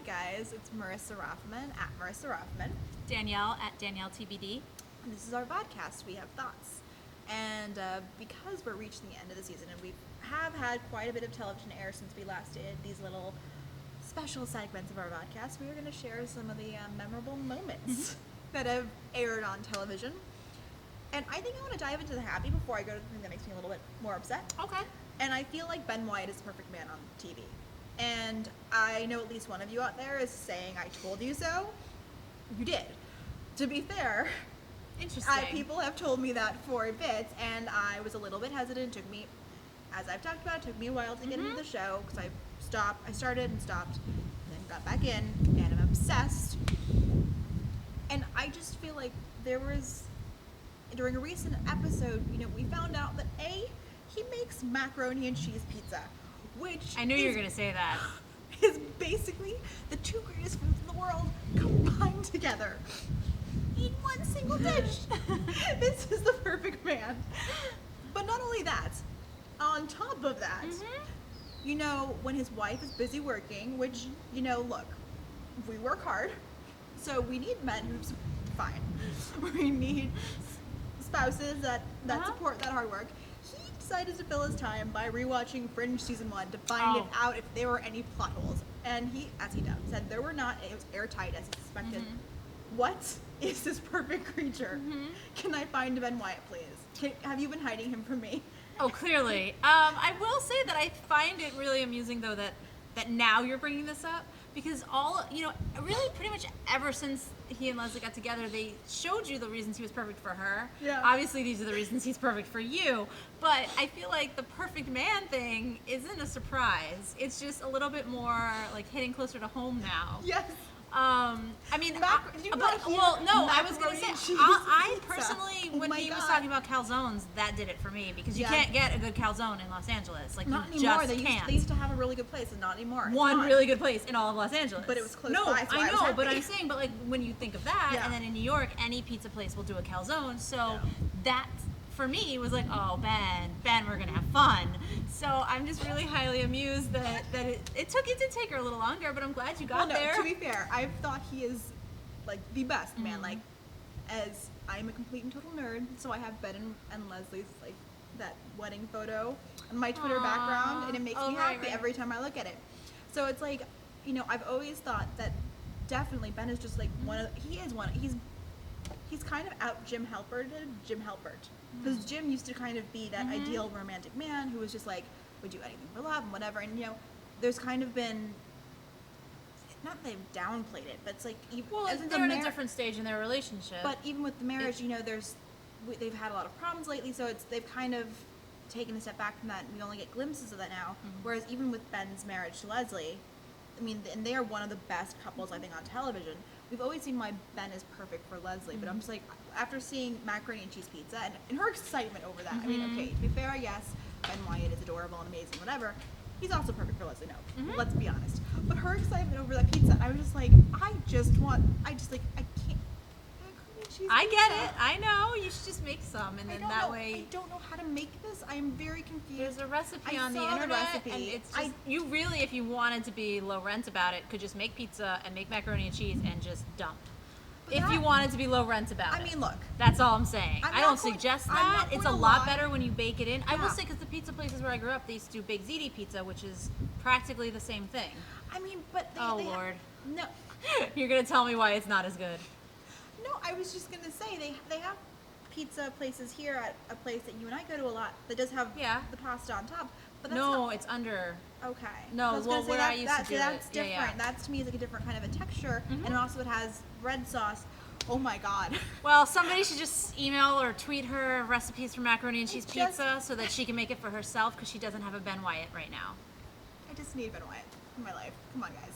guys, it's Marisa Rothman at Marisa Rothman. Danielle at Danielle TBD. And this is our Vodcast, We Have Thoughts. And because we're reaching the end of the season and we have had quite a bit of television air since we last did these little special segments of our Vodcast, we are going to share some of the memorable moments that have aired on television. And I think I want to dive into the happy before I go to the thing that makes me a little bit more upset. Okay. And I feel like Ben Wyatt is the perfect man on TV. And I know at least one of you out there is saying, I told you so. You did. To be fair, Interesting. people have told me that for a bit, and I was a little bit hesitant. It took me, as I've talked about, it took me a while to get into the show, because I started and stopped, and then got back in, and I'm obsessed. And I just feel like there was, during a recent episode, we found out that he makes macaroni and cheese pizza, which I knew you were going to say that. is basically the two greatest foods in the world combined together in one single dish. This is the perfect man. But not only that, on top of that, when his wife is busy working, which, look, we work hard, so we need men who's fine. We need spouses that support that hard work. He decided to fill his time by rewatching Fringe Season 1 to find out if there were any plot holes. And he, as he does, said there were not. It was airtight as he suspected. What is this perfect creature? Can I find Ben Wyatt, please? Have you been hiding him from me? Oh, clearly. I will say that I find it really amusing, though, that now you're bringing this up. Because really pretty much ever since he and Leslie got together, they showed you the reasons he was perfect for her. Yeah. Obviously, these are the reasons he's perfect for you. But I feel like the perfect man thing isn't a surprise. It's just a little bit more like hitting closer to home now. Yes. I was going to say, I personally, when he was talking about calzones, that did it for me, because you can't get a good calzone in Los Angeles. Like, not you anymore. just can't. They used to have a really good place, and not anymore. One really good place in all of Los Angeles. But it was close by. So I know, but I'm saying, like, when you think of that, and then in New York, any pizza place will do a calzone, so that, for me, was like, oh, Ben, we're going to have fun. So I'm just really highly amused that it did take her a little longer, but I'm glad you got there. To be fair, I've thought he is, like, the best man. Like, as I'm a complete and total nerd, so I have Ben and Leslie's, like, that wedding photo on my Twitter background, and it makes me happy every time I look at it. So it's like, I've always thought that definitely Ben is just, like, he's kind of out Jim Halpert. Because Jim used to kind of be that ideal romantic man who was just like, would do anything for love and whatever. And, there's kind of been, not that they've downplayed it, but it's like, they're in a different stage in their relationship. But even with the marriage, they've had a lot of problems lately, so they've kind of taken a step back from that, and we only get glimpses of that now. Whereas even with Ben's marriage to Leslie, I mean, and they are one of the best couples, I think, on television. We've always seen why Ben is perfect for Leslie, but I'm just like, after seeing macaroni and cheese pizza and her excitement over that, I mean, okay, to be fair, I guess, Ben Wyatt is adorable and amazing, whatever. He's also perfect for Leslie, no, let's be honest. But her excitement over that pizza, I was just like, I can't. I get it. I know. You should just make some, and then that way. I don't know how to make this. I am very confused. There's a recipe on the internet, and it's just, you really, if you wanted to be low rent about it, could just make pizza and make macaroni and cheese and just dump. If you wanted to be low rent about it. I mean, look. That's all I'm saying. I don't suggest that. It's a lot better when you bake it in. Yeah. I will say, because the pizza places where I grew up, they used to do Big Ziti pizza, which is practically the same thing. I mean, but Lord. No. You're going to tell me why it's not as good. No, I was just going to say, they have pizza places here at a place that you and I go to a lot that does have the pasta on top. But that's it's under. Okay. No, I used to do that's different. Yeah. That to me is like a different kind of a texture, and also it has red sauce. Oh my God. Well, somebody should just email or tweet her recipes for macaroni and cheese pizza so that she can make it for herself, because she doesn't have a Ben Wyatt right now. I just need Ben Wyatt in my life. Come on, guys.